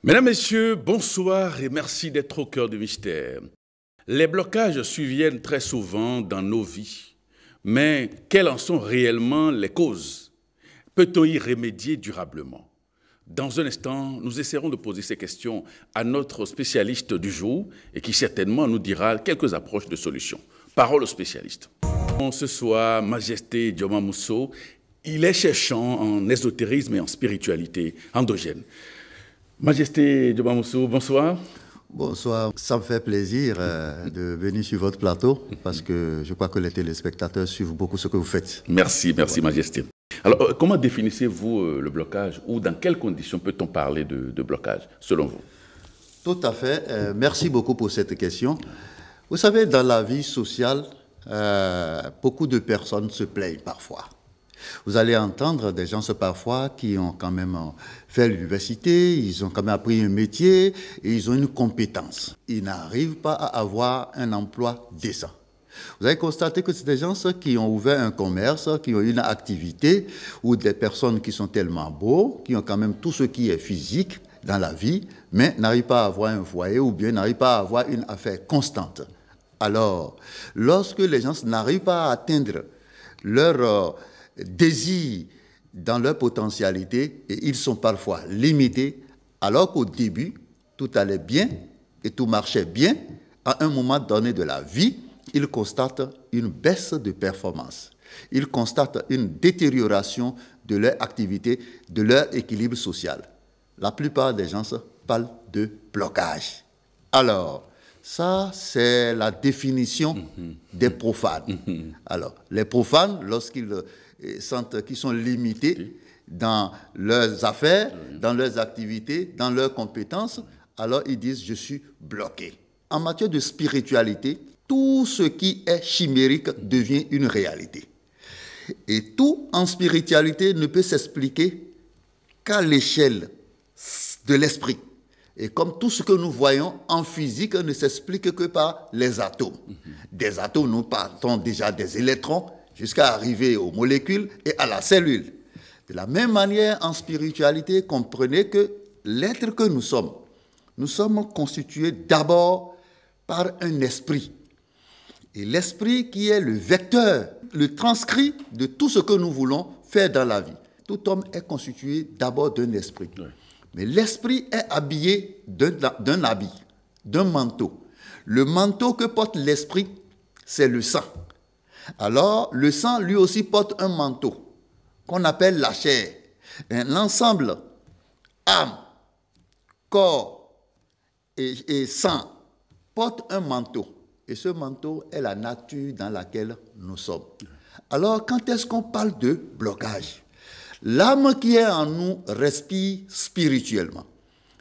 Mesdames, Messieurs, bonsoir et merci d'être au cœur du mystère. Les blocages surviennent très souvent dans nos vies, mais quelles en sont réellement les causes? Peut-on y remédier durablement? Dans un instant, nous essaierons de poser ces questions à notre spécialiste du jour et qui certainement nous dira quelques approches de solutions. Parole au spécialiste. Ce soir, Majesté Dioma Mousso, il est cherchant en ésotérisme et en spiritualité endogène. Majesté Dioma Mousso, bonsoir. Bonsoir, ça me fait plaisir de venir sur votre plateau parce que je crois que les téléspectateurs suivent beaucoup ce que vous faites. Merci, merci Majesté. Alors, comment définissez-vous le blocage ou dans quelles conditions peut-on parler de blocage, selon vous? Tout à fait. Merci beaucoup pour cette question. Vous savez, dans la vie sociale, beaucoup de personnes se plaignent parfois. Vous allez entendre des gens parfois qui ont quand même fait l'université, ils ont quand même appris un métier et ils ont une compétence. Ils n'arrivent pas à avoir un emploi décent. Vous avez constaté que c'est des gens qui ont ouvert un commerce, qui ont une activité, ou des personnes qui sont tellement beaux, qui ont quand même tout ce qui est physique dans la vie, mais n'arrivent pas à avoir un foyer ou bien n'arrivent pas à avoir une affaire constante. Alors, lorsque les gens n'arrivent pas à atteindre leur désir dans leur potentialité, et ils sont parfois limités, alors qu'au début, tout allait bien et tout marchait bien, à un moment donné de la vie, ils constatent une baisse de performance. Ils constatent une détérioration de leur activité, de leur équilibre social. La plupart des gens parlent de blocage. Alors, ça, c'est la définition des profanes. Alors, les profanes, lorsqu'ils sentent qu'ils sont limités dans leurs affaires, dans leurs activités, dans leurs compétences, alors ils disent « je suis bloqué ». En matière de spiritualité, tout ce qui est chimérique devient une réalité. Et tout en spiritualité ne peut s'expliquer qu'à l'échelle de l'esprit. Et comme tout ce que nous voyons en physique ne s'explique que par les atomes. Des atomes, nous partons déjà des électrons jusqu'à arriver aux molécules et à la cellule. De la même manière, en spiritualité, comprenez que l'être que nous sommes constitués d'abord par un esprit. Et l'esprit qui est le vecteur, le transcrit de tout ce que nous voulons faire dans la vie. Tout homme est constitué d'abord d'un esprit. Oui. Mais l'esprit est habillé d'un habit, d'un manteau. Le manteau que porte l'esprit, c'est le sang. Alors, le sang, lui aussi, porte un manteau qu'on appelle la chair. L'ensemble, âme, corps et sang, porte un manteau. Et ce manteau est la nature dans laquelle nous sommes. Alors, quand est-ce qu'on parle de blocage? L'âme qui est en nous respire spirituellement.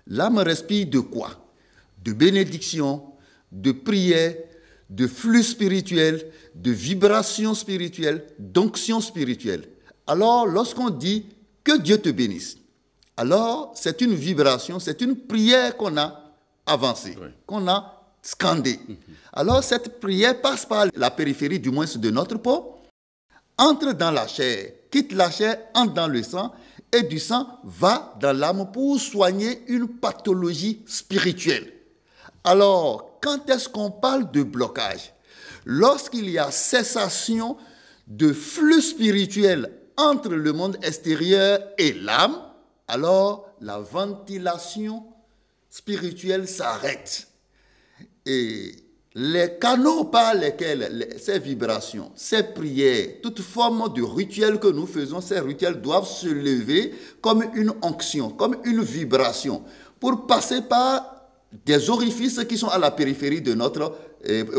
L'âme respire de quoi? De bénédiction, de prière, de flux spirituel, de vibration spirituelle, d'onction spirituelle. Alors, lorsqu'on dit que Dieu te bénisse, alors c'est une vibration, c'est une prière qu'on a avancée, oui, qu'on a scandée. Alors, cette prière passe par la périphérie, du moins de notre peau, entre dans la chair, quitte la chair, entre dans le sang, et du sang va dans l'âme pour soigner une pathologie spirituelle. Alors, quand est-ce qu'on parle de blocage? Lorsqu'il y a cessation de flux spirituel entre le monde extérieur et l'âme, alors la ventilation spirituelle s'arrête. Et les canaux par lesquels ces vibrations, ces prières, toute forme de rituel que nous faisons, ces rituels doivent se lever comme une onction, comme une vibration, pour passer par des orifices qui sont à la périphérie de notre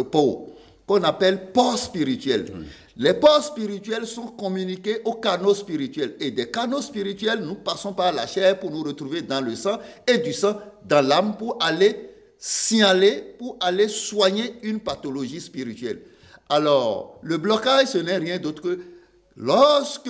peau, qu'on appelle pores spirituels. Oui. Les pores spirituels sont communiqués aux canaux spirituels. Et des canaux spirituels, nous passons par la chair pour nous retrouver dans le sang, et du sang dans l'âme pour aller signaler, pour aller soigner une pathologie spirituelle. Alors, le blocage, ce n'est rien d'autre que lorsque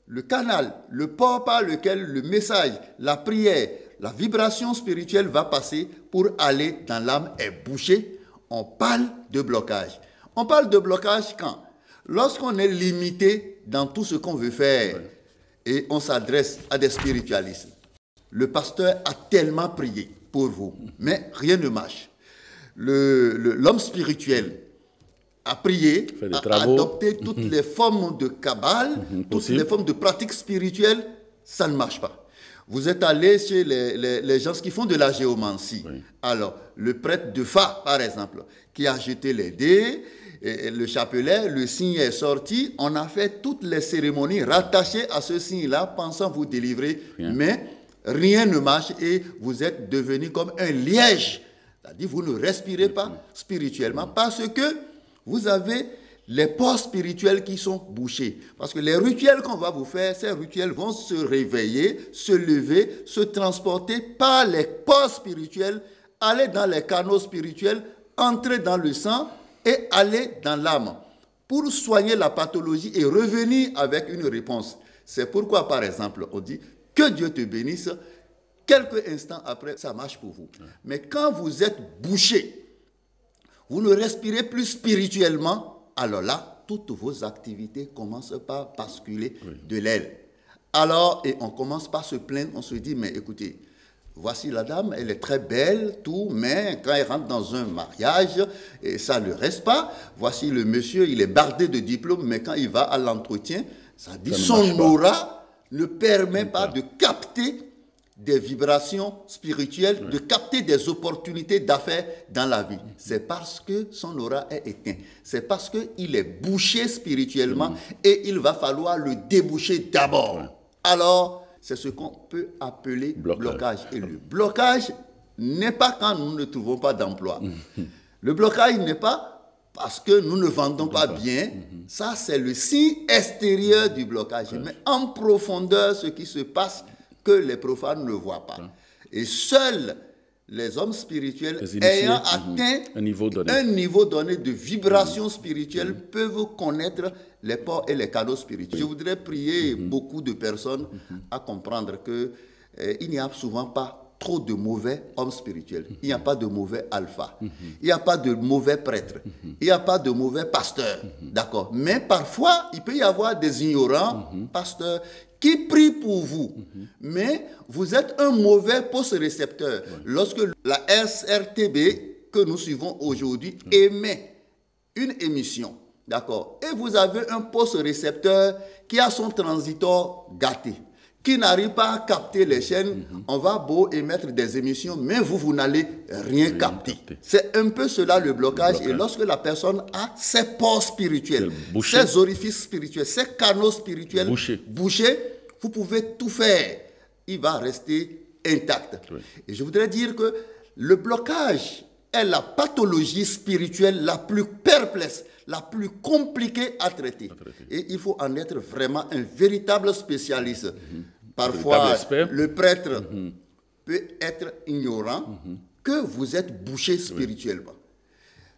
le canal, le port par lequel le message, la prière, la vibration spirituelle va passer pour aller dans l'âme est bouché, on parle de blocage. On parle de blocage quand? Lorsqu'on est limité dans tout ce qu'on veut faire, oui, et on s'adresse à des spiritualistes. le pasteur a tellement prié pour vous, mais rien ne marche. L'homme spirituel a prié, a adopté toutes les formes de kabbale, toutes les formes de pratiques spirituelles, ça ne marche pas. Vous êtes allé chez les gens qui font de la géomancie. Oui. Alors, le prêtre de Fa, par exemple, qui a jeté les dés, et le chapelet, le signe est sorti, on a fait toutes les cérémonies rattachées à ce signe-là, pensant vous délivrer, mais rien ne marche et vous êtes devenu comme un liège. C'est-à-dire vous ne respirez pas spirituellement parce que vous avez les pores spirituels qui sont bouchés. Parce que les rituels qu'on va vous faire, ces rituels vont se réveiller, se lever, se transporter par les pores spirituels, aller dans les canaux spirituels, entrer dans le sang et aller dans l'âme pour soigner la pathologie et revenir avec une réponse. C'est pourquoi, par exemple, on dit que Dieu te bénisse. Quelques instants après, ça marche pour vous. Mais quand vous êtes bouché, vous ne respirez plus spirituellement, alors là, toutes vos activités commencent par basculer de l'aile. Alors, et on commence par se plaindre, on se dit, mais écoutez, voici la dame, elle est très belle, tout, mais quand elle rentre dans un mariage, et ça ne reste pas. Voici le monsieur, il est bardé de diplômes, mais quand il va à l'entretien, ça dit son aura ne permet pas de capter des vibrations spirituelles, de capter des opportunités d'affaires dans la vie. C'est parce que son aura est éteint. C'est parce qu'il est bouché spirituellement et il va falloir le déboucher d'abord. Alors, c'est ce qu'on peut appeler blocage. Et le blocage n'est pas quand nous ne trouvons pas d'emploi. Le blocage n'est pas parce que nous ne vendons pas bien. Ça, c'est le signe extérieur du blocage. Mais en profondeur, ce qui se passe, que les profanes ne voient pas. Et seuls les hommes spirituels ayant atteint un niveau donné de vibration spirituelle peuvent connaître les ports et les canaux spirituels. Je voudrais prier beaucoup de personnes à comprendre qu'il n'y a souvent pas trop de mauvais hommes spirituels. Il n'y a pas de mauvais alpha. Il n'y a pas de mauvais prêtres. Il n'y a pas de mauvais pasteurs. D'accord. Mais parfois, il peut y avoir des ignorants pasteurs qui prient pour vous, mais vous êtes un mauvais poste récepteur. Lorsque la SRTB que nous suivons aujourd'hui émet une émission, d'accord, et vous avez un poste récepteur qui a son transitor gâté, qui n'arrive pas à capter les chaînes, on va beau émettre des émissions, mais vous n'allez rien capter. C'est un peu cela le blocage. Et lorsque la personne a ses ports spirituels, ses orifices spirituels, ses canaux spirituels bouchés, vous pouvez tout faire. Il va rester intact. Et je voudrais dire que le blocage est la pathologie spirituelle la plus perplexe, la plus compliquée à traiter. Et il faut en être vraiment un véritable spécialiste. Parfois, le prêtre peut être ignorant que vous êtes bouché spirituellement.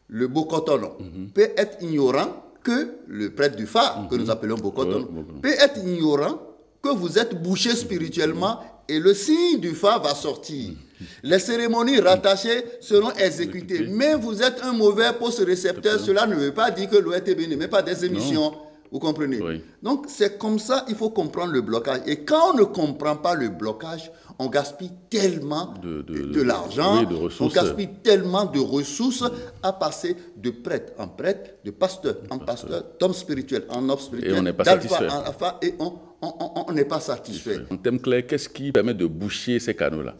Le Bokotono peut être ignorant que le prêtre du phare, que nous appelons Bokotono, peut être ignorant que vous êtes bouché spirituellement et le signe du phare va sortir. Les cérémonies rattachées seront exécutées. Mais vous êtes un mauvais poste récepteur. Cela ne veut pas dire que l'ORTB ne met pas des émissions. Non. Vous comprenez? Donc, c'est comme ça il faut comprendre le blocage. Et quand on ne comprend pas le blocage, on gaspille tellement de l'argent, on gaspille tellement de ressources à passer de prêtre en prêtre, de pasteur en pasteur, d'homme spirituel en homme spirituel, d'alpha en alpha, et on n'est pas satisfait. En termes clairs, qu'est-ce qui permet de boucher ces canaux-là?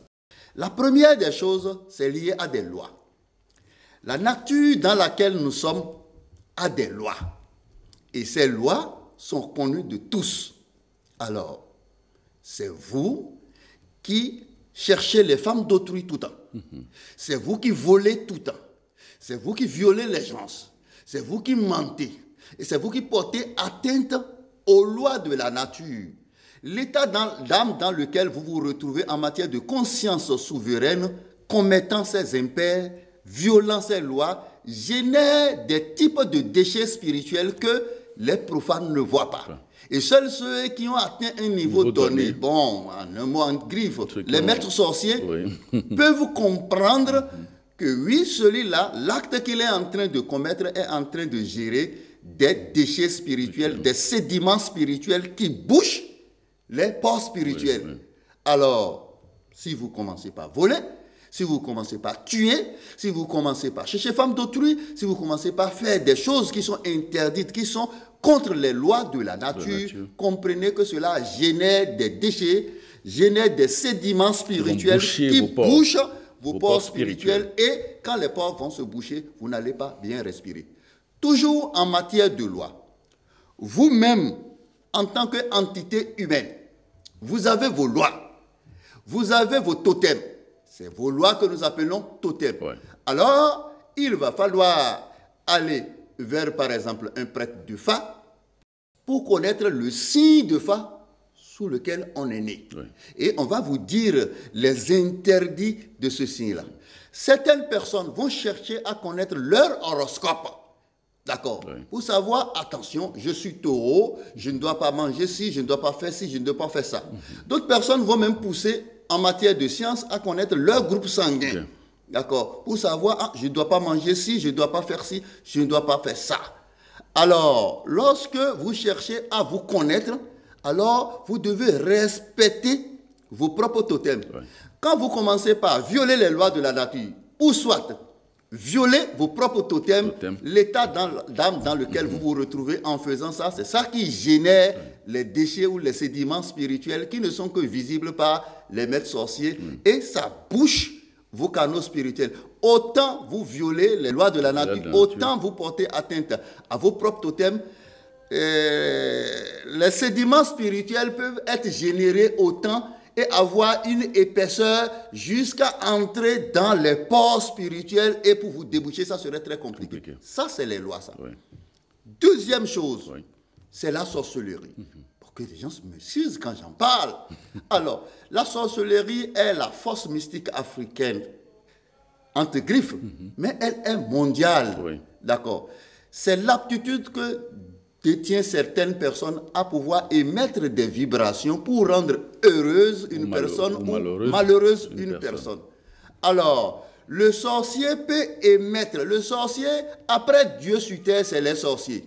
La première des choses, c'est lié à des lois. La nature dans laquelle nous sommes a des lois. Et ces lois sont connues de tous. Alors, c'est vous qui cherchez les femmes d'autrui tout le temps. C'est vous qui volez tout le temps. C'est vous qui violez les gens. C'est vous qui mentez. Et c'est vous qui portez atteinte aux lois de la nature. L'état d'âme dans lequel vous vous retrouvez en matière de conscience souveraine, commettant ces impairs, violant ces lois, génère des types de déchets spirituels que les profanes ne voient pas. Et seuls ceux qui ont atteint un niveau donné, bon, en un mot en griffe, les maîtres sorciers, peuvent comprendre que oui, celui-là, l'acte qu'il est en train de commettre est en train de gérer des déchets spirituels, des sédiments spirituels qui bouchent les ports spirituels. Alors, Si vous commencez par voler, si vous commencez par tuer, si vous commencez par chercher femme d'autrui, si vous commencez par faire des choses qui sont interdites, qui sont contre les lois de la nature, comprenez que cela génère des déchets, génère des sédiments spirituels qui bouchent vos pores spirituels. Et quand les pores vont se boucher, vous n'allez pas bien respirer. Toujours en matière de loi, vous-même, en tant qu'entité humaine, vous avez vos lois, vous avez vos totems. C'est vos lois que nous appelons totems. Ouais. Alors, il va falloir aller vers, par exemple, un prêtre de Fa pour connaître le signe de Fa sous lequel on est né. Ouais. Et on va vous dire les interdits de ce signe-là. Certaines personnes vont chercher à connaître leur horoscope. D'accord. Oui. Pour savoir, attention, je suis taureau, je ne dois pas manger ci, je ne dois pas faire ci, je ne dois pas faire ça. D'autres personnes vont même pousser en matière de science à connaître leur groupe sanguin. Okay. D'accord. Pour savoir, je ne dois pas manger ci, je ne dois pas faire ci, je ne dois pas faire ça. Alors, lorsque vous cherchez à vous connaître, alors vous devez respecter vos propres totems. Oui. Quand vous commencez par violer les lois de la nature, ou soit violer vos propres totems, l'état d'âme dans lequel vous vous retrouvez en faisant ça, c'est ça qui génère les déchets ou les sédiments spirituels qui ne sont que visibles par les maîtres sorciers et ça bouche vos canaux spirituels. Autant vous violez les lois de la nature, autant vous portez atteinte à vos propres totems. Les sédiments spirituels peuvent être générés autant et avoir une épaisseur jusqu'à entrer dans les pores spirituels et pour vous déboucher, ça serait très compliqué. Ça, c'est les lois, ça. Oui. Deuxième chose, oui, c'est la sorcellerie. Pour que les gens me s'usent quand j'en parle. Alors, la sorcellerie est la force mystique africaine, entre griffes, mais elle est mondiale. Oui. D'accord. C'est l'aptitude que détient certaines personnes à pouvoir émettre des vibrations pour rendre heureuse une personne ou malheureuse une personne. Alors, le sorcier peut émettre. Le sorcier, après Dieu sur terre, c'est les sorciers.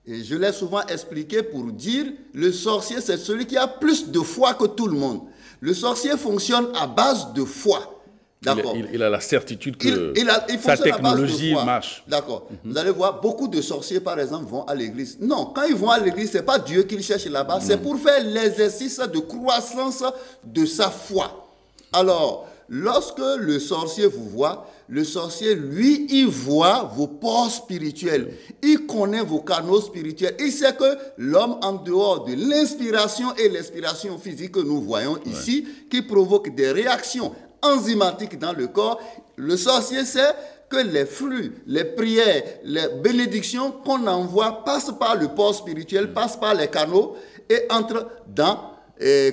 Et je l'ai souvent expliqué pour dire, le sorcier, c'est celui qui a plus de foi que tout le monde. Le sorcier fonctionne à base de foi. D'accord. Il a la certitude que sa technologie marche. D'accord. Vous allez voir, beaucoup de sorciers, par exemple, vont à l'église. Non, quand ils vont à l'église, ce n'est pas Dieu qu'ils cherchent là-bas, c'est pour faire l'exercice de croissance de sa foi. Alors, lorsque le sorcier vous voit, le sorcier, lui, il voit vos pores spirituels. Il connaît vos canaux spirituels. Il sait que l'homme, en dehors de l'inspiration et l'expiration physique que nous voyons ici, qui provoque des réactions enzymatiques dans le corps, le sorcier sait que les flux, les prières, les bénédictions qu'on envoie passent par le port spirituel, passent par les canaux et entrent dans,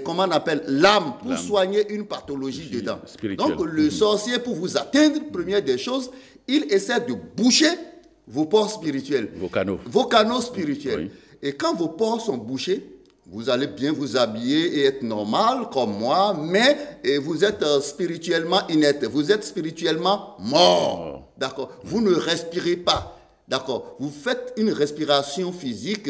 comment on appelle, l'âme pour soigner une pathologie dedans. Donc le sorcier, pour vous atteindre, première des choses, il essaie de boucher vos ports spirituels. Vos canaux spirituels. Oui. Et quand vos ports sont bouchés, vous allez bien vous habiller et être normal comme moi, mais vous êtes spirituellement inerte, vous êtes spirituellement mort. D'accord. Vous ne respirez pas. D'accord. Vous faites une respiration physique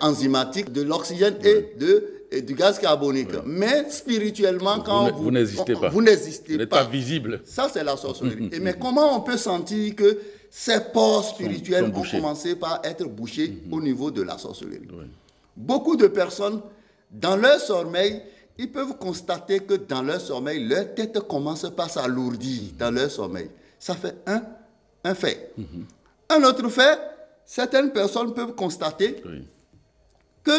enzymatique de l'oxygène et du gaz carbonique. Mais spirituellement, quand vous n'existez pas. Vous n'existez pas. Vous n'êtes pas visible. Ça, c'est la sorcellerie. Mais comment on peut sentir que ces pores spirituels ont commencé par être bouchés au niveau de la sorcellerie? Oui. Beaucoup de personnes, dans leur sommeil, ils peuvent constater que dans leur sommeil, leur tête commence par s'alourdir dans leur sommeil. Ça fait un fait. Un autre fait, certaines personnes peuvent constater que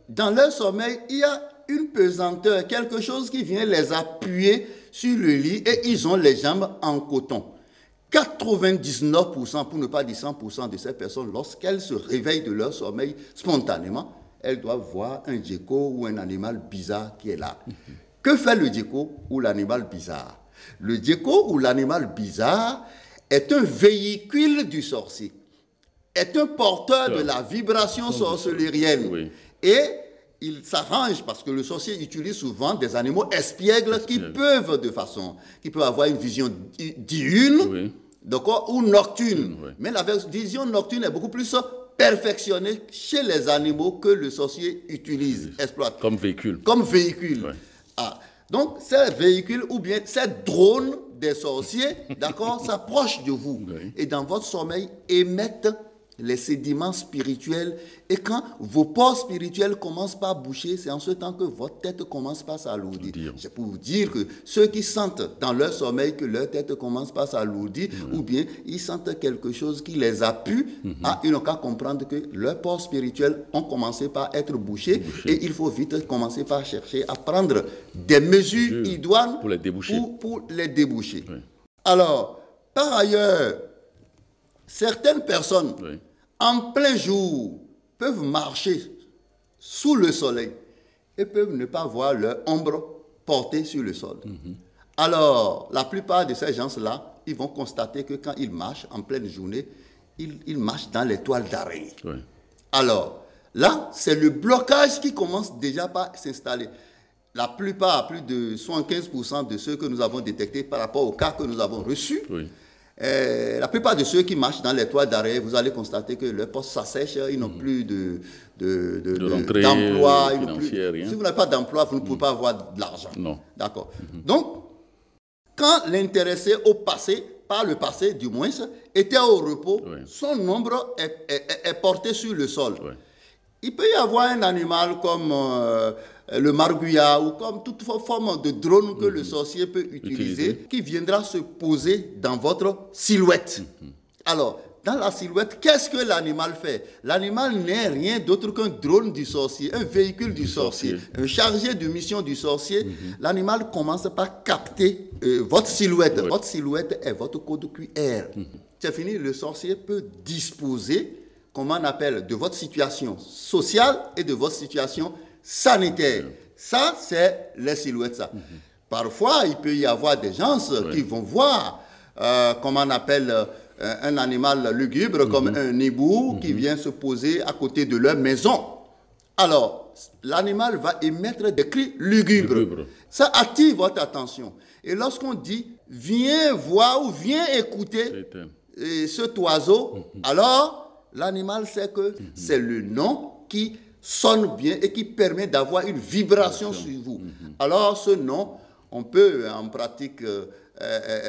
dans leur sommeil, il y a une pesanteur, quelque chose qui vient les appuyer sur le lit et ils ont les jambes en coton. 99%, pour ne pas dire 100% de ces personnes, lorsqu'elles se réveillent de leur sommeil spontanément, elles doivent voir un gecko ou un animal bizarre qui est là. Que fait le gecko ou l'animal bizarre? Le gecko ou l'animal bizarre est un véhicule du sorcier, est un porteur de la vibration sorcerienne. Oui. Et il s'arrange parce que le sorcier utilise souvent des animaux espiègles qui peuvent avoir une vision diurne, ou nocturne. Mais la vision nocturne est beaucoup plus perfectionné chez les animaux que le sorcier utilise, exploite. Comme véhicule. Comme véhicule. Donc, ces véhicules ou bien ces drones des sorciers, d'accord, s'approchent de vous. Oui. Et dans votre sommeil, émettent les sédiments spirituels. Et quand vos pores spirituels commencent par boucher, c'est en ce temps que votre tête commence par s'alourdir. C'est pour vous dire que ceux qui sentent dans leur sommeil que leur tête commence par s'alourdir, ou bien ils sentent quelque chose qui les appuie, ils n'ont qu'à comprendre que leurs pores spirituels ont commencé par être bouchés. Et il faut vite commencer par chercher à prendre des mesures idoines pour les déboucher. Pour les déboucher. Oui. Alors, par ailleurs, certaines personnes, Oui. en plein jour, peuvent marcher sous le soleil et peuvent ne pas voir leur ombre portée sur le sol. Alors, la plupart de ces gens-là, ils vont constater que quand ils marchent en pleine journée, ils marchent dans les toiles d'araignée. Oui. Alors, là, c'est le blocage qui commence déjà par s'installer. La plupart, plus de 75% de ceux que nous avons détectés par rapport au cas que nous avons reçus, Oui. la plupart de ceux qui marchent dans les toits d'arrêt, vous allez constater que leur poste s'assèche, ils n'ont plus d'emploi. Rien. Si vous n'avez pas d'emploi, vous ne pouvez pas avoir de l'argent. Non. D'accord. Donc, quand l'intéressé au passé, par le passé du moins, était au repos, son ombre est porté sur le sol. Oui. Il peut y avoir un animal comme le margouillat ou comme toute forme de drone que le sorcier peut utiliser qui viendra se poser dans votre silhouette. Alors, dans la silhouette, qu'est-ce que l'animal fait? L'animal n'est rien d'autre qu'un drone du sorcier, un véhicule du sorcier, un chargé de mission du sorcier. L'animal commence par capter votre silhouette. Oui. Votre silhouette est votre code QR. C'est fini, le sorcier peut disposer, comment on appelle, de votre situation sociale et de votre situation sanitaire. Ça, c'est les silhouettes, ça. Parfois, il peut y avoir des gens qui vont voir, comment on appelle, un animal lugubre comme un hibou qui vient se poser à côté de leur maison. Alors, l'animal va émettre des cris lugubres. Ça attire votre attention. Et lorsqu'on dit « viens voir » ou « viens écouter » cet oiseau, alors l'animal sait que c'est le nom qui sonne bien et qui permet d'avoir une vibration sur vous. Alors ce nom, on peut en pratique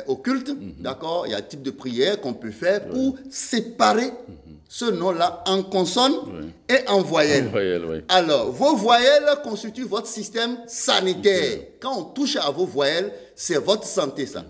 occulte, d'accord, il y a un type de prière qu'on peut faire pour séparer ce nom-là en consonnes et en voyelles. Alors, vos voyelles constituent votre système sanitaire. Quand on touche à vos voyelles, c'est votre santé, ça.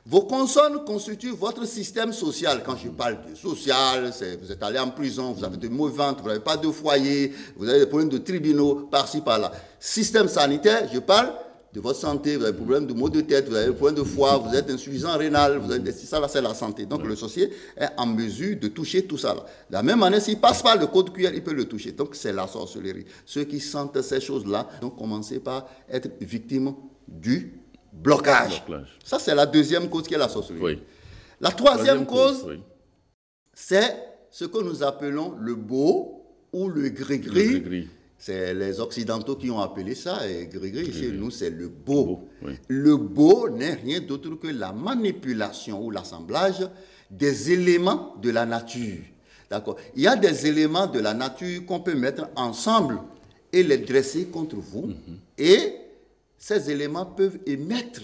Vos consonnes constituent votre système social. Quand je parle de social, vous êtes allé en prison, vous avez de mauvais ventre, vous n'avez pas de foyer, vous avez des problèmes de tribunaux, par-ci, par-là. Système sanitaire, je parle de votre santé, vous avez des problèmes de maux de tête, vous avez des problèmes de foie, vous êtes insuffisant rénal, vous avez ça là, c'est la santé. Donc le sorcier est en mesure de toucher tout ça là. De la même manière, s'il passe par le code QR, il peut le toucher. Donc c'est la sorcellerie. Ceux qui sentent ces choses-là ont commencé par être victimes du blocage. Ça, c'est la deuxième cause qui est la sorcellerie. La troisième cause, c'est ce que nous appelons le beau ou le gris-gris. C'est les Occidentaux qui ont appelé ça, et gris-gris, chez nous, c'est le beau. Le beau n'est rien d'autre que la manipulation ou l'assemblage des éléments de la nature. D'accord. Il y a des éléments de la nature qu'on peut mettre ensemble et les dresser contre vous, et ces éléments peuvent émettre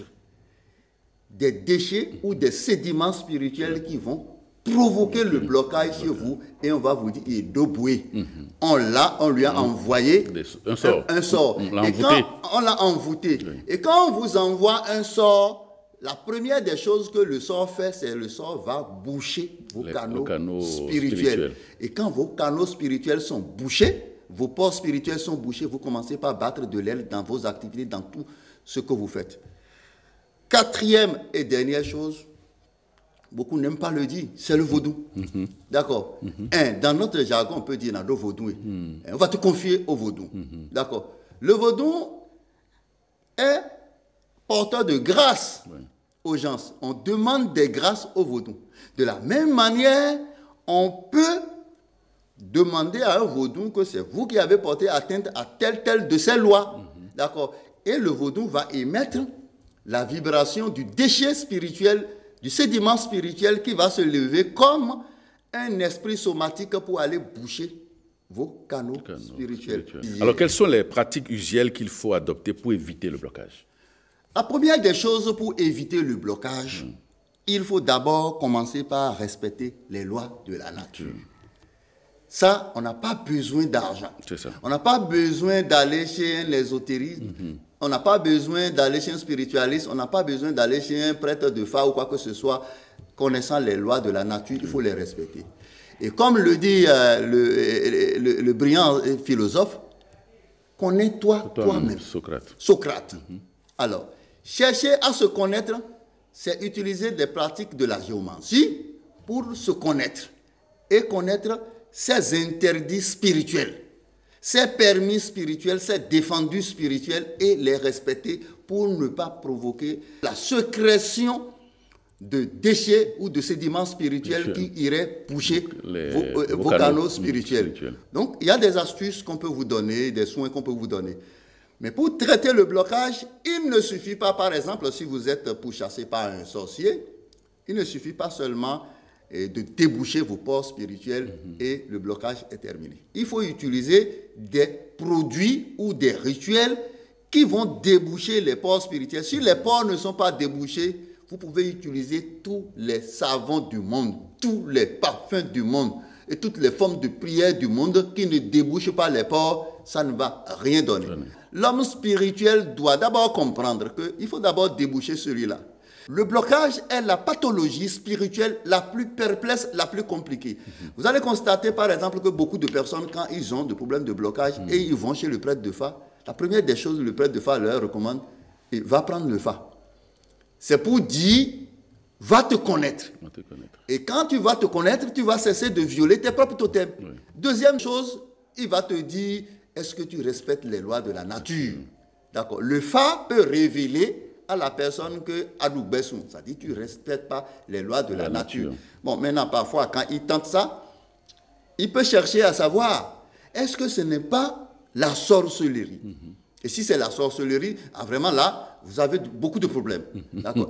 des déchets ou des sédiments spirituels qui vont provoquer le blocage chez vous, et on va vous dire, il est déboué. On lui a envoyé un sort. Et quand on l'a envoûté. Et quand on vous envoie un sort, la première des choses que le sort fait, c'est le sort va boucher vos canaux spirituels. Et quand vos canaux spirituels sont bouchés, vos ports spirituels sont bouchés, vous commencez par battre de l'aile dans vos activités, dans tout ce que vous faites. Quatrième et dernière chose, beaucoup n'aiment pas le dire, c'est le vaudou. D'accord. Dans notre jargon, on peut dire dans le vaudou. On va te confier au vaudou. D'accord. Le vaudou est porteur de grâce aux gens. On demande des grâces au vaudou. De la même manière, on peut demander à un vaudou que c'est vous qui avez porté atteinte à telle de ces lois. D'accord. Et le vaudou va émettre la vibration du déchet spirituel, du sédiment spirituel qui va se lever comme un esprit somatique pour aller boucher vos canaux spirituels. Alors, quelles sont les pratiques usuelles qu'il faut adopter pour éviter le blocage? La première des choses pour éviter le blocage, il faut d'abord commencer par respecter les lois de la nature. Ça, on n'a pas besoin d'argent. On n'a pas besoin d'aller chez un ésotériste. On n'a pas besoin d'aller chez un spiritualiste. On n'a pas besoin d'aller chez un prêtre de Fa ou quoi que ce soit. Connaissant les lois de la nature, il faut les respecter. Et comme le dit le brillant philosophe, connais-toi toi-même. Socrate. Alors, chercher à se connaître, c'est utiliser des pratiques de la géomancie pour se connaître et connaître ses interdits spirituels, ses permis spirituels, ses défendus spirituels et les respecter pour ne pas provoquer la sécrétion de déchets ou de sédiments spirituels qui iraient boucher vos canaux spirituels. Donc, il y a des astuces qu'on peut vous donner, des soins qu'on peut vous donner. Mais pour traiter le blocage, il ne suffit pas, par exemple, si vous êtes pourchassé par un sorcier, il ne suffit pas seulement de déboucher vos pores spirituels et le blocage est terminé. Il faut utiliser des produits ou des rituels qui vont déboucher les pores spirituels. Si les pores ne sont pas débouchés, vous pouvez utiliser tous les savons du monde, tous les parfums du monde et toutes les formes de prière du monde qui ne débouchent pas les pores, ça ne va rien donner. L'homme spirituel doit d'abord comprendre qu'il faut d'abord déboucher celui-là. Le blocage est la pathologie spirituelle la plus perplexe, la plus compliquée. Vous allez constater par exemple que beaucoup de personnes, quand ils ont des problèmes de blocage et ils vont chez le prêtre de Fa, la première des choses, le prêtre de Fa leur recommande, va prendre le Fa. C'est pour dire, va te connaître. Et quand tu vas te connaître, tu vas cesser de violer tes propres totems. Deuxième chose, il va te dire, est-ce que tu respectes les lois de la nature? D'accord. Le Fa peut révéler à la personne que Adoubessou, ça dit tu ne respectes pas les lois de la nature. Bon, maintenant, parfois, quand il tente ça, il peut chercher à savoir, est-ce que ce n'est pas la sorcellerie? Et si c'est la sorcellerie, vraiment là, vous avez beaucoup de problèmes.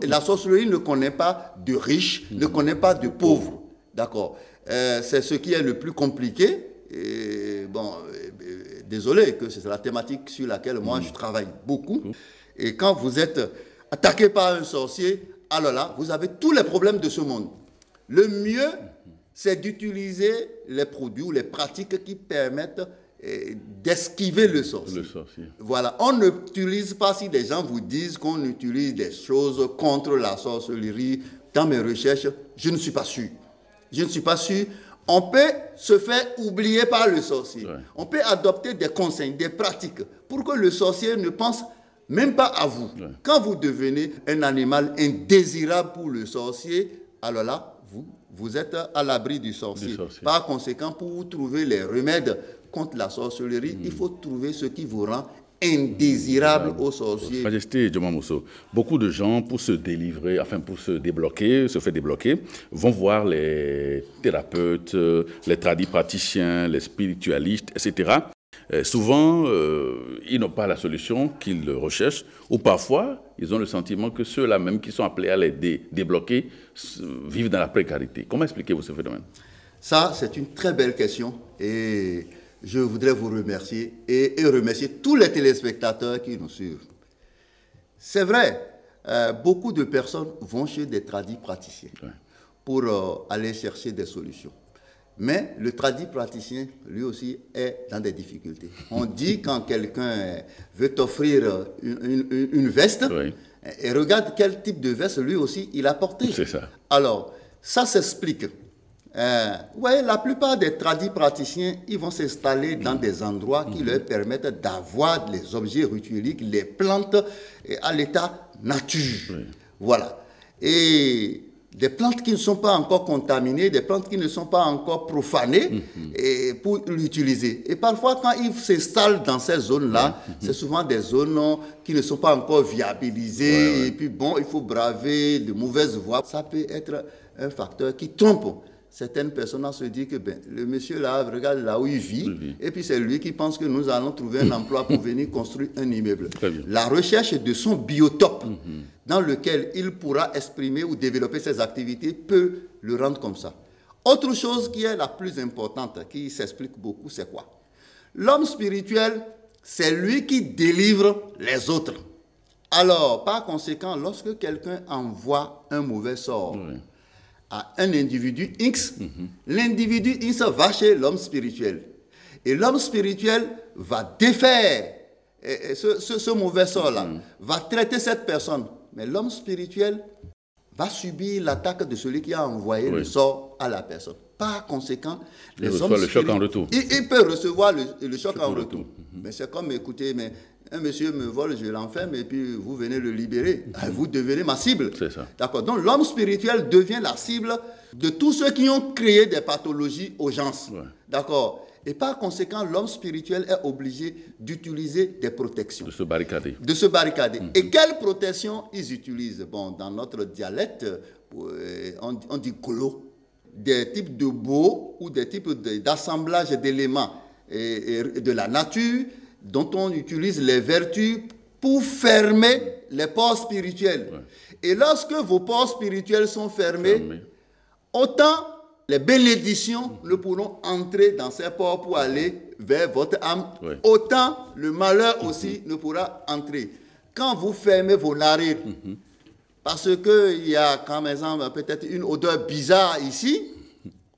Et la sorcellerie ne connaît pas de riches, ne connaît pas de pauvres. D'accord. C'est ce qui est le plus compliqué. Et bon, désolé que c'est la thématique sur laquelle moi je travaille beaucoup. Et quand vous êtes attaqué par un sorcier, alors là, vous avez tous les problèmes de ce monde. Le mieux, c'est d'utiliser les produits ou les pratiques qui permettent d'esquiver le sorcier. Voilà, on n'utilise pas, si des gens vous disent qu'on utilise des choses contre la sorcellerie, dans mes recherches, je ne suis pas sûr. Je ne suis pas sûr. On peut se faire oublier par le sorcier. On peut adopter des conseils, des pratiques, pour que le sorcier ne pense même pas à vous. Quand vous devenez un animal indésirable pour le sorcier, alors là, vous êtes à l'abri du sorcier. Par conséquent, pour trouver les remèdes contre la sorcellerie, il faut trouver ce qui vous rend indésirable au sorcier. Majesté Djoma Mousso, beaucoup de gens, pour se délivrer, enfin pour se débloquer, se faire débloquer, vont voir les thérapeutes, les tradipraticiens, les spiritualistes, etc. Souvent, ils n'ont pas la solution qu'ils recherchent, ou parfois, ils ont le sentiment que ceux-là même qui sont appelés à les débloquer vivent dans la précarité. Comment expliquez-vous ce phénomène? Ça, c'est une très belle question et je voudrais vous remercier et remercier tous les téléspectateurs qui nous suivent. C'est vrai, beaucoup de personnes vont chez des tradipraticiens pour aller chercher des solutions. Mais le tradipraticien, lui aussi, est dans des difficultés. On dit quand quelqu'un veut t'offrir une veste, et regarde quel type de veste lui aussi il a porté. C'est ça. Alors, ça s'explique. La plupart des tradipraticiens, ils vont s'installer dans des endroits qui leur permettent d'avoir les objets ritueliques, les plantes à l'état nature. Voilà. Et des plantes qui ne sont pas encore contaminées, des plantes qui ne sont pas encore profanées et pour l'utiliser. Et parfois, quand ils s'installent dans ces zones-là, c'est souvent des zones qui ne sont pas encore viabilisées. Et puis bon, il faut braver de mauvaises voies. Ça peut être un facteur qui trompe. Certaines personnes se disent que le monsieur là, regarde là où il vit, et puis c'est lui qui pense que nous allons trouver un emploi pour venir construire un immeuble. La recherche de son biotope, dans lequel il pourra exprimer ou développer ses activités, peut le rendre comme ça. Autre chose qui est la plus importante, qui s'explique beaucoup, c'est quoi? L'homme spirituel, c'est lui qui délivre les autres. Alors, par conséquent, lorsque quelqu'un envoie un mauvais sort à un individu X, l'individu X va chez l'homme spirituel. Et l'homme spirituel va défaire ce mauvais sort-là, va traiter cette personne. Mais l'homme spirituel va subir l'attaque de celui qui a envoyé le sort à la personne. Par conséquent, il reçoit le choc en retour. Il peut recevoir le choc en retour. Mais c'est comme, écoutez, mais un monsieur me vole, je l'enferme et puis vous venez le libérer. Vous devenez ma cible. C'est ça. D'accord. Donc l'homme spirituel devient la cible de tous ceux qui ont créé des pathologies aux gens. D'accord. Et par conséquent, l'homme spirituel est obligé d'utiliser des protections. De se barricader. De se barricader. Et quelles protections ils utilisent? Bon, dans notre dialecte, on dit colo. Des types de baux ou des types d'assemblage d'éléments et de la nature dont on utilise les vertus pour fermer les pores spirituels. Et lorsque vos pores spirituels sont fermés, autant les bénédictions ne pourront entrer dans ces pores pour aller vers votre âme, autant le malheur aussi ne pourra entrer. Quand vous fermez vos narines, parce qu'il y a, comme exemple, peut-être une odeur bizarre ici,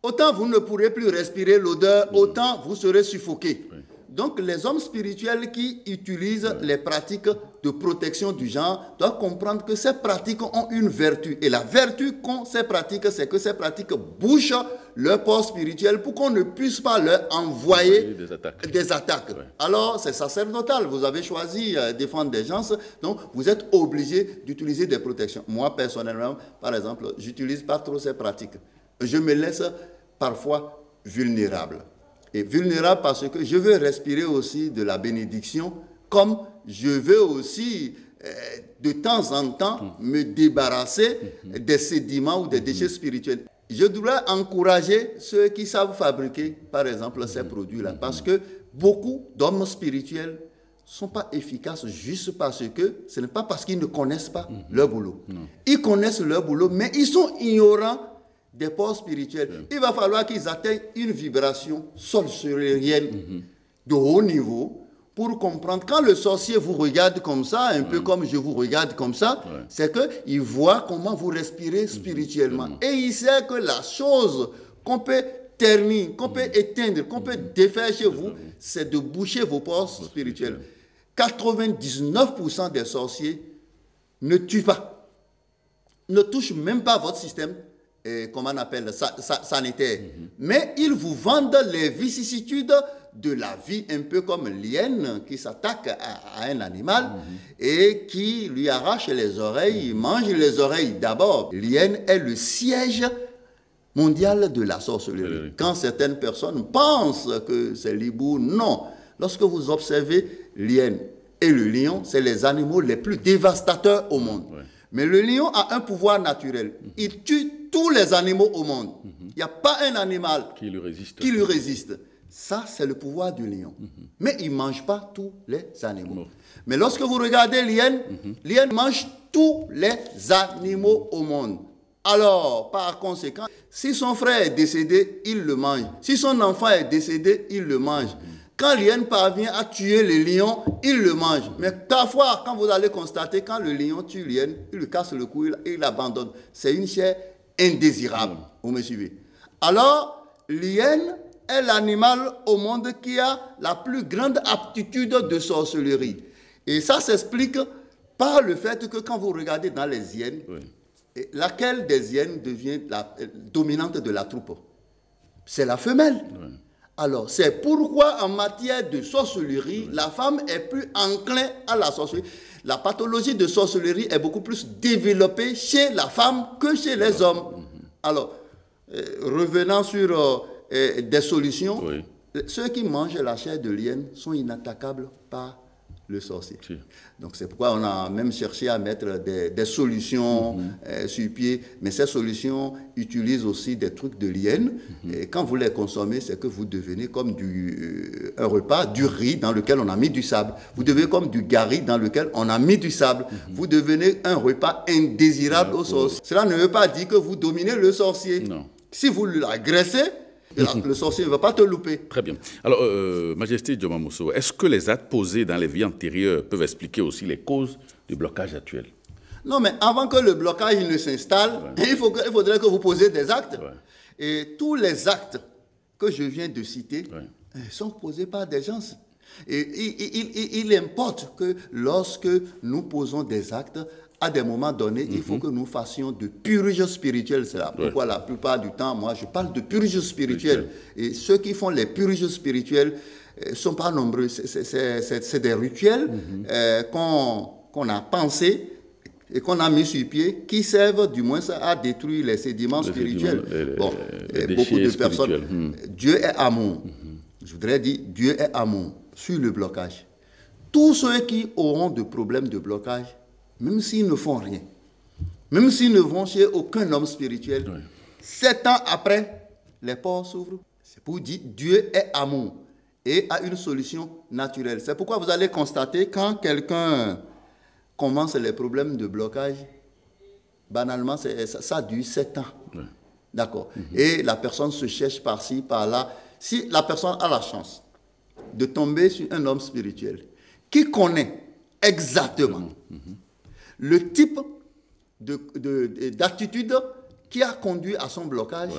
autant vous ne pourrez plus respirer l'odeur, autant vous serez suffoqué. Donc, les hommes spirituels qui utilisent les pratiques de protection du genre doivent comprendre que ces pratiques ont une vertu. Et la vertu qu'ont ces pratiques, c'est que ces pratiques bouchent leur port spirituel pour qu'on ne puisse pas leur envoyer des attaques. Alors, c'est sacerdotal. Vous avez choisi défendre des gens, donc vous êtes obligé d'utiliser des protections. Moi, personnellement, par exemple, je n'utilise pas trop ces pratiques. Je me laisse parfois vulnérable. Et vulnérable parce que je veux respirer aussi de la bénédiction, comme je veux aussi, de temps en temps, me débarrasser des sédiments ou des déchets spirituels. Je dois encourager ceux qui savent fabriquer, par exemple, ces produits-là, parce que beaucoup d'hommes spirituels ne sont pas efficaces juste parce que ce n'est pas parce qu'ils ne connaissent pas leur boulot. Ils connaissent leur boulot, mais ils sont ignorants des pores spirituels. Il va falloir qu'ils atteignent une vibration sorcérienne de haut niveau pour comprendre. Quand le sorcier vous regarde comme ça, un peu comme je vous regarde comme ça, c'est qu'il voit comment vous respirez spirituellement. Et il sait que la chose qu'on peut ternir, qu'on peut éteindre, qu'on peut défaire chez vous, c'est de boucher vos pores spirituels. 99% des sorciers ne tuent pas, ne touchent même pas votre système, comment on appelle, sanitaire. Mais ils vous vendent les vicissitudes de la vie, un peu comme l'hyène qui s'attaque à un animal et qui lui arrache les oreilles, il mange les oreilles. D'abord, l'hyène est le siège mondial de la sorcellerie. Quand certaines personnes pensent que c'est l'hibou, non. Lorsque vous observez l'hyène et le lion, c'est les animaux les plus dévastateurs au monde. Mais le lion a un pouvoir naturel. Il tue tous les animaux au monde. Il n'y a pas un animal qui lui résiste. Ça, c'est le pouvoir du lion. Mais il ne mange pas tous les animaux. Mais lorsque vous regardez l'hyène, l'hyène mange tous les animaux au monde. Alors, par conséquent, si son frère est décédé, il le mange. Si son enfant est décédé, il le mange. Quand l'hyène parvient à tuer le lion, il le mange. Mais parfois, quand vous allez constater, quand le lion tue l'hyène, il lui casse le cou, il l'abandonne. C'est une chair indésirable. Vous me suivez? Alors, l'hyène est l'animal au monde qui a la plus grande aptitude de sorcellerie. Et ça s'explique par le fait que quand vous regardez dans les hyènes, laquelle des hyènes devient la dominante de la troupe? C'est la femelle. Alors, c'est pourquoi en matière de sorcellerie, la femme est plus enclin à la sorcellerie. La pathologie de sorcellerie est beaucoup plus développée chez la femme que chez les hommes. Alors, revenant sur des solutions, ceux qui mangent la chair de l'hyène sont inattaquables par le sorcier. Donc c'est pourquoi on a même cherché à mettre des solutions sur pied, mais ces solutions utilisent aussi des trucs de l'hyène, et quand vous les consommez, c'est que vous devenez comme un repas, du riz dans lequel on a mis du sable. Vous devenez comme du gari dans lequel on a mis du sable. Vous devenez un repas indésirable au sorcier. Cela ne veut pas dire que vous dominez le sorcier. Si vous l'agressez, Le sorcier ne va pas te louper. Très bien. Alors, Majesté Djoma Mousso, est-ce que les actes posés dans les vies antérieures peuvent expliquer aussi les causes du blocage actuel? Non, mais avant que le blocage ne s'installe, il faudrait que vous posiez des actes. Ouais. Et tous les actes que je viens de citer sont posés par des gens. Et il importe que lorsque nous posons des actes, à des moments donnés, il faut que nous fassions de purge spirituelle. C'est là pourquoi la plupart du temps, moi, je parle de purge spirituelle. Et ceux qui font les purges spirituelles ne sont pas nombreux. C'est des rituels qu'on a pensés et qu'on a mis sur pied, qui servent du moins à détruire les sédiments spirituels. Beaucoup de personnes. Dieu est amour. Je voudrais dire, Dieu est amour. Sur le blocage, tous ceux qui auront de problèmes de blocage, même s'ils ne font rien, même s'ils ne vont chez aucun homme spirituel, 7 ans après, les portes s'ouvrent. C'est pour dire, Dieu est amour et a une solution naturelle. C'est pourquoi vous allez constater, quand quelqu'un commence les problèmes de blocage, banalement, ça dure 7 ans. D'accord. Et la personne se cherche par-ci, par-là. Si la personne a la chance de tomber sur un homme spirituel qui connaît exactement le type d'attitude qui a conduit à son blocage,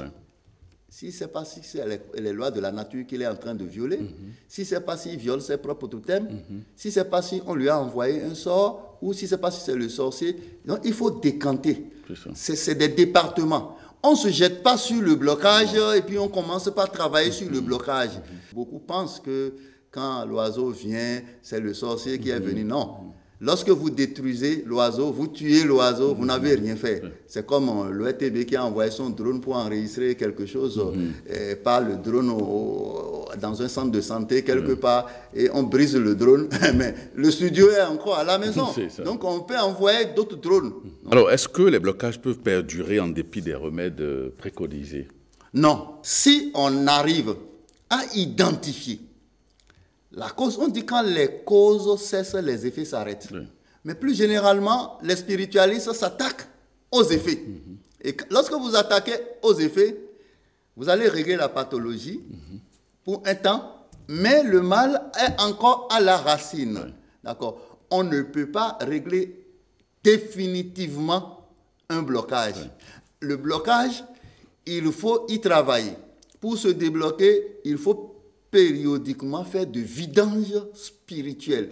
si ce n'est pas si c'est les lois de la nature qu'il est en train de violer, si ce n'est pas s'il viole ses propres totems, si ce n'est pas si on lui a envoyé un sort, ou si ce n'est pas si c'est le sorcier, donc il faut décanter. C'est des départements. On ne se jette pas sur le blocage et puis on commence par travailler sur le blocage. Beaucoup pensent que quand l'oiseau vient, c'est le sorcier qui est venu. Non. Lorsque vous détruisez l'oiseau, vous tuez l'oiseau, vous n'avez rien fait. C'est comme l'ORTB qui a envoyé son drone pour enregistrer quelque chose par le drone dans un centre de santé quelque part et on brise le drone, mais le studio est encore à la maison. Donc on peut envoyer d'autres drones. Alors, est-ce que les blocages peuvent perdurer en dépit des remèdes préconisés? Non. Si on arrive à identifier la cause, on dit quand les causes cessent, les effets s'arrêtent. Mais plus généralement, les spiritualistes s'attaquent aux effets. Et lorsque vous attaquez aux effets, vous allez régler la pathologie pour un temps, mais le mal est encore à la racine. D'accord. On ne peut pas régler définitivement un blocage. Le blocage, il faut y travailler. Pour se débloquer, il faut périodiquement faire de vidange spirituelle.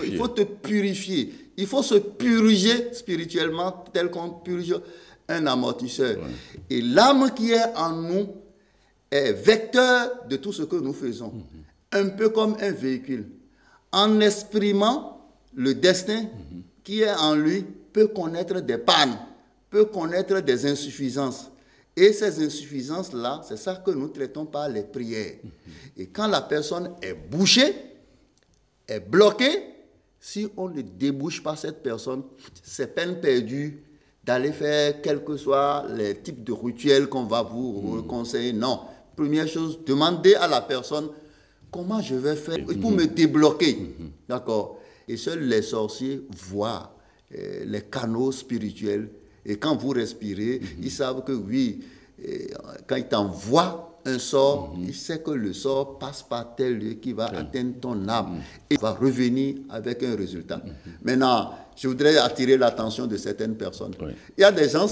Il faut te purifier. Il faut se purger spirituellement tel qu'on purge un amortisseur. Et l'âme qui est en nous est vecteur de tout ce que nous faisons. Un peu comme un véhicule. En exprimant le destin qui est en lui, peut connaître des pannes, peut connaître des insuffisances. Et ces insuffisances-là, c'est ça que nous traitons par les prières. Et quand la personne est bouchée, est bloquée, si on ne débouche pas cette personne, c'est peine perdue d'aller faire quels que soient les types de rituels qu'on va vous conseiller. Non. Première chose, demandez à la personne comment je vais faire pour me débloquer. D'accord. Et seuls les sorciers voient les canaux spirituels. Et quand vous respirez, ils savent que oui, quand ils t'envoient un sort, ils savent que le sort passe par tel lieu qui va atteindre ton âme et va revenir avec un résultat. Maintenant, je voudrais attirer l'attention de certaines personnes. Il y a des gens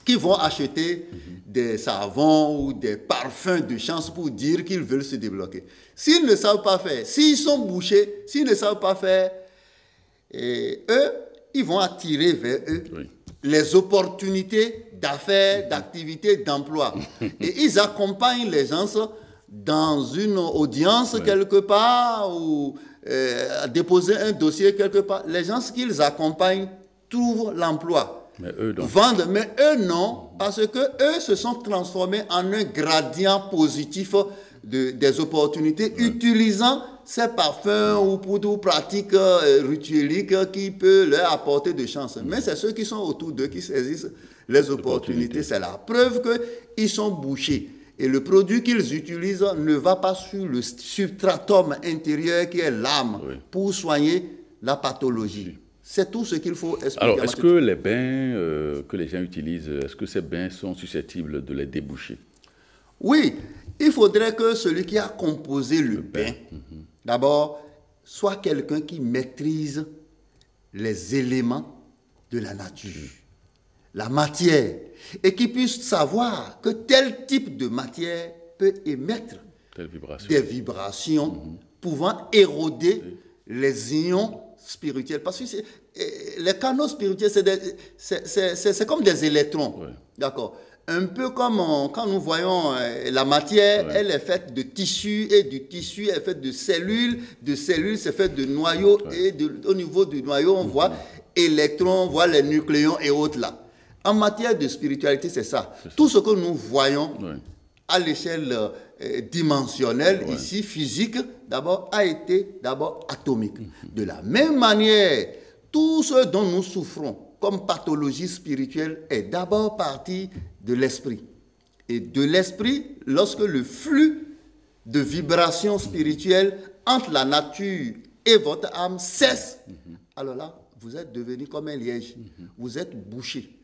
qui vont acheter des savons ou des parfums de chance pour dire qu'ils veulent se débloquer. S'ils ne savent pas faire, s'ils sont bouchés, s'ils ne savent pas faire, eux, ils vont attirer vers eux les opportunités d'affaires, d'activités, d'emploi. Et ils accompagnent les gens dans une audience quelque part ou déposer un dossier quelque part. Les gens qu'ils accompagnent trouvent l'emploi. Mais eux, donc. Vendent, mais eux non, parce que eux se sont transformés en un gradient positif des opportunités, utilisant ces parfums ou pour d'autres pratiques ritueliques qui peuvent leur apporter de chance. Mais c'est ceux qui sont autour d'eux qui saisissent les opportunités. C'est la preuve qu'ils sont bouchés. Et le produit qu'ils utilisent ne va pas sur le substratum intérieur qui est l'âme pour soigner la pathologie. C'est tout ce qu'il faut expliquer. Alors, est-ce que les bains que les gens utilisent, est-ce que ces bains sont susceptibles de les déboucher? Oui, il faudrait que celui qui a composé le pain, d'abord, soit quelqu'un qui maîtrise les éléments de la nature, la matière, et qui puisse savoir que tel type de matière peut émettre des vibrations pouvant éroder les ions spirituels. Parce que les canaux spirituels, c'est comme des électrons. Ouais. D'accord. Un peu comme quand nous voyons la matière, ouais. Elle est faite de tissus, et du tissu est fait de cellules c'est fait de noyaux, ouais. Et au niveau du noyau, on voit électrons, on voit les nucléons et autres là. En matière de spiritualité, c'est ça. Tout ce que nous voyons ouais. À l'échelle dimensionnelle, ouais. Ici, physique, d'abord, a été d'abord atomique. De la même manière, tout ce dont nous souffrons comme pathologie spirituelle est d'abord parti de l'esprit. Et de l'esprit, lorsque le flux de vibrations spirituelles entre la nature et votre âme cesse, alors là, vous êtes devenu comme un liège. Vous êtes bouché.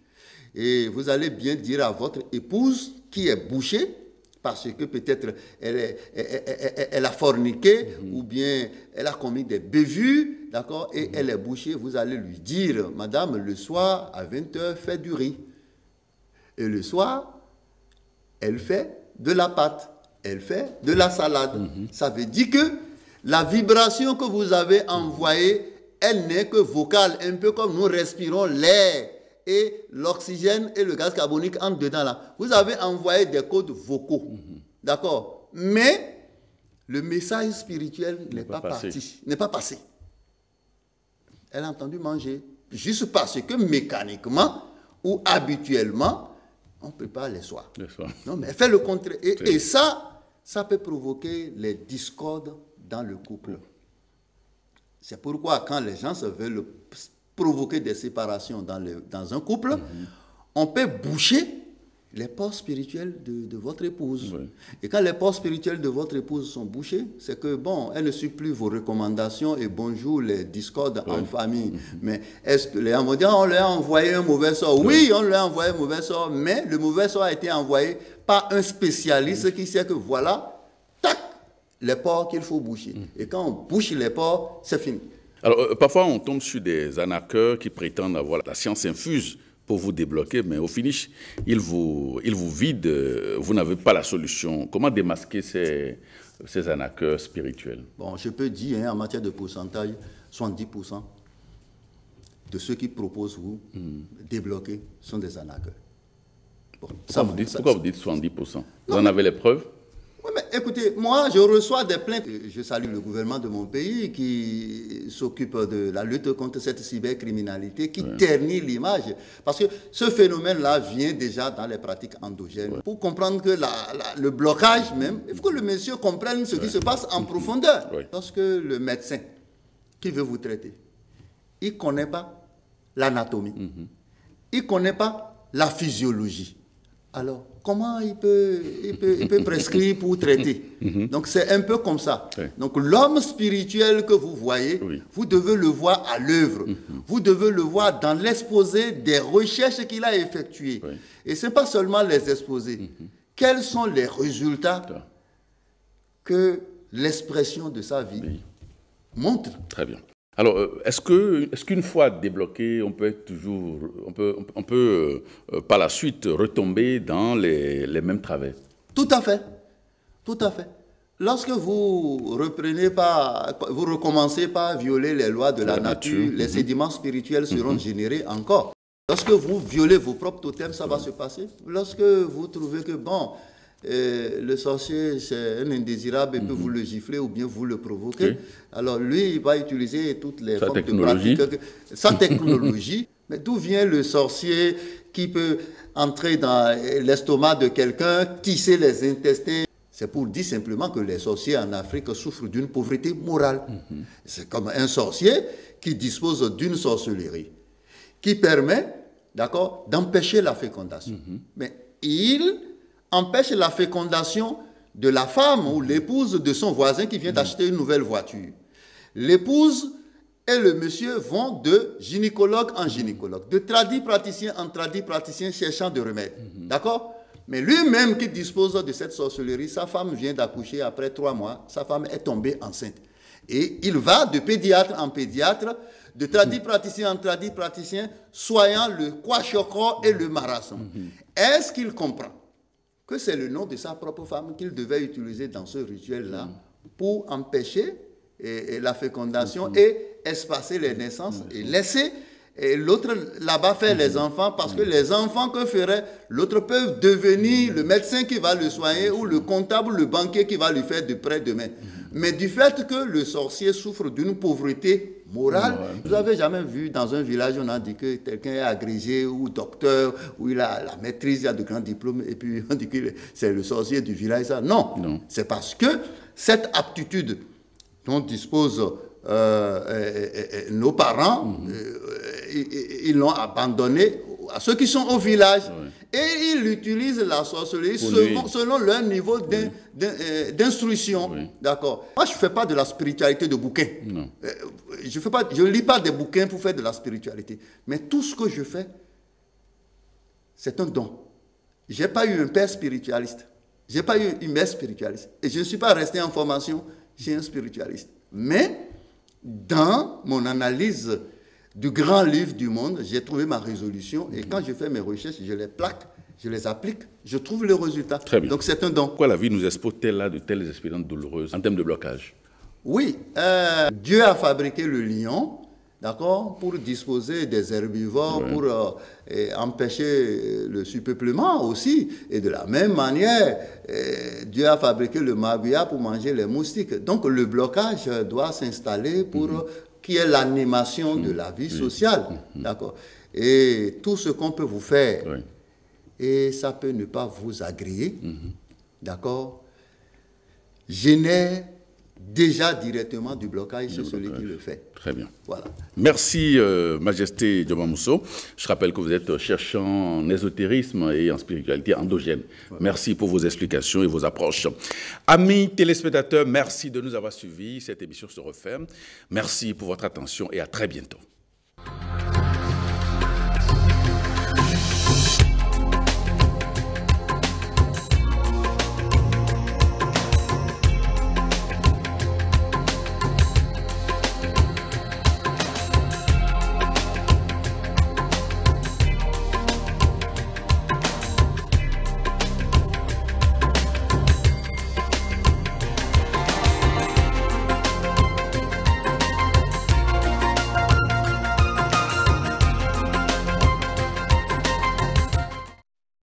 Et vous allez bien dire à votre épouse qui est bouchée, parce que peut-être elle a forniqué, ou bien elle a commis des bévues, d'accord, et elle est bouchée, vous allez lui dire, madame, le soir, à 20h, fait du riz. Et le soir, elle fait de la pâte, elle fait de la salade. Ça veut dire que la vibration que vous avez envoyée, elle n'est que vocale, un peu comme nous respirons l'air. Et l'oxygène et le gaz carbonique entrent dedans là. Vous avez envoyé des codes vocaux. D'accord. Mais le message spirituel n'est pas parti. N'est pas passé. Elle a entendu manger. Juste parce que mécaniquement ou habituellement, on prépare les soirs. Non, mais elle fait le contraire. Et ça peut provoquer les discordes dans le couple. C'est pourquoi quand les gens se veulent provoquer des séparations dans un couple, on peut boucher les ports spirituels de votre épouse. Oui. Et quand les ports spirituels de votre épouse sont bouchés, c'est que, bon, elle ne suit plus vos recommandations et bonjour les discordes en famille. Mais est-ce que les gens vont dire, on leur a envoyé un mauvais sort? Oui, on leur a envoyé un mauvais sort, mais le mauvais sort a été envoyé par un spécialiste qui sait que voilà, tac, les ports qu'il faut boucher. Et quand on bouche les ports, c'est fini. Alors, parfois, on tombe sur des arnaqueurs qui prétendent avoir la science infuse pour vous débloquer, mais au finish, ils vous vident, vous n'avez pas la solution. Comment démasquer ces arnaqueurs spirituels? Bon, je peux dire, en matière de pourcentage, 70% de ceux qui proposent vous débloquer sont des arnaqueurs. Bon, pourquoi vous dites 70%? Vous en avez les preuves? Oui, mais écoutez, moi, je reçois des plaintes. Je salue le gouvernement de mon pays qui s'occupe de la lutte contre cette cybercriminalité qui ternit l'image. Parce que ce phénomène-là vient déjà dans les pratiques endogènes. Pour comprendre que le blocage même, il faut que le monsieur comprenne ce qui se passe en profondeur. Lorsque le médecin qui veut vous traiter, il ne connaît pas l'anatomie, il ne connaît pas la physiologie. Alors, comment il peut prescrire pour traiter? Donc, c'est un peu comme ça. Donc, l'homme spirituel que vous voyez, vous devez le voir à l'œuvre. Vous devez le voir dans l'exposé des recherches qu'il a effectuées. Et ce n'est pas seulement les exposés. Quels sont les résultats que l'expression de sa vie montre? Très bien. Alors, est-ce qu'une fois débloqué, on peut par la suite retomber dans les mêmes travers? Tout à fait. Tout à fait. Lorsque vous recommencez par violer les lois de la nature, les sédiments spirituels seront générés encore. Lorsque vous violez vos propres totems, ça va se passer. Lorsque vous trouvez que, bon, le sorcier, c'est un indésirable et peut vous le gifler ou bien vous le provoquer. Alors lui, il va utiliser toutes les formes de pratique, sa technologie. Mais d'où vient le sorcier qui peut entrer dans l'estomac de quelqu'un, tisser les intestins? C'est pour dire simplement que les sorciers en Afrique souffrent d'une pauvreté morale. C'est comme un sorcier qui dispose d'une sorcellerie qui permet, d'accord, d'empêcher la fécondation. Mais il empêche la fécondation de la femme ou l'épouse de son voisin qui vient d'acheter une nouvelle voiture. L'épouse et le monsieur vont de gynécologue en gynécologue, de tradipraticien en tradipraticien cherchant des remèdes. D'accord? Mais lui-même qui dispose de cette sorcellerie, sa femme vient d'accoucher après 3 mois, sa femme est tombée enceinte. Et il va de pédiatre en pédiatre, de tradipraticien en tradipraticien, soignant le kwashiorkor et le marasson. Est-ce qu'il comprend que c'est le nom de sa propre femme qu'il devait utiliser dans ce rituel-là pour empêcher la fécondation et espacer les naissances et laisser l'autre là-bas faire les enfants, parce que les enfants que ferait l'autre peuvent devenir le médecin qui va le soigner ou le comptable, le banquier qui va lui faire de près demain. Mais du fait que le sorcier souffre d'une pauvreté morale, vous n'avez jamais vu dans un village, on a dit que quelqu'un est agrégé ou docteur, ou il a la maîtrise, il a de grands diplômes, et puis on dit que c'est le sorcier du village. Ça. Non. C'est parce que cette aptitude dont disposent nos parents, ils l'ont abandonné à ceux qui sont au village. Et ils utilisent la sorcellerie selon leur niveau d'instruction. D'accord. Moi, je ne fais pas de la spiritualité de bouquin. Je ne lis pas des bouquins pour faire de la spiritualité. Mais tout ce que je fais, c'est un don. Je n'ai pas eu un père spiritualiste. Je n'ai pas eu une mère spiritualiste. Et je ne suis pas resté en formation chez un spiritualiste. Mais dans mon analyse du grand livre du monde, j'ai trouvé ma résolution. Et quand je fais mes recherches, je les plaque, je les applique, je trouve le résultat. Très bien. Donc c'est un don. Pourquoi la vie nous expose-t-elle là de telles expériences douloureuses en termes de blocage? Oui, Dieu a fabriqué le lion, d'accord, pour disposer des herbivores, pour empêcher le surpeuplement aussi. Et de la même manière, Dieu a fabriqué le maguia pour manger les moustiques. Donc le blocage doit s'installer pour qu'il y ait l'animation de la vie sociale, d'accord. Et tout ce qu'on peut vous faire, et ça peut ne pas vous agréer, d'accord, génère déjà directement du blocage sur celui qui le fait. Très bien. Voilà. Merci, Majesté Dioba Mousso. Je rappelle que vous êtes cherchant en ésotérisme et en spiritualité endogène. Merci pour vos explications et vos approches. Amis téléspectateurs, merci de nous avoir suivis. Cette émission se referme. Merci pour votre attention et à très bientôt.